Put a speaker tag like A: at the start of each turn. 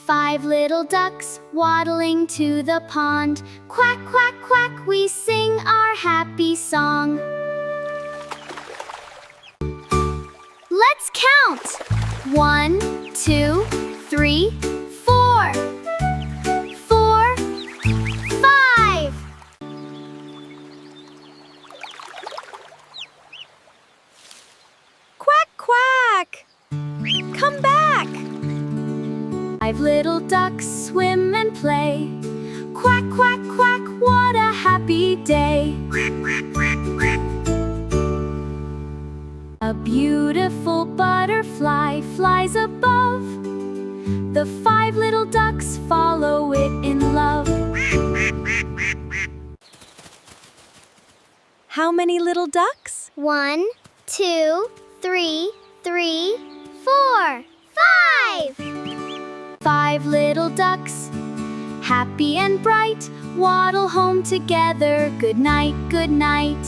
A: 5 little ducks waddling to the pond. Quack, quack, quack, we sing our happy song. Let's count! 1, 2, 3, 4. 4, 5.
B: Quack, quack! Come back!
A: 5 little ducks swim and play. Quack, quack, quack, what a happy day. A beautiful butterfly flies above. The 5 little ducks follow it in love.
B: How many little ducks?
A: 1, 2, 3, 4, 5. 5 little ducks, happy and bright, waddle home together. Good night, good night.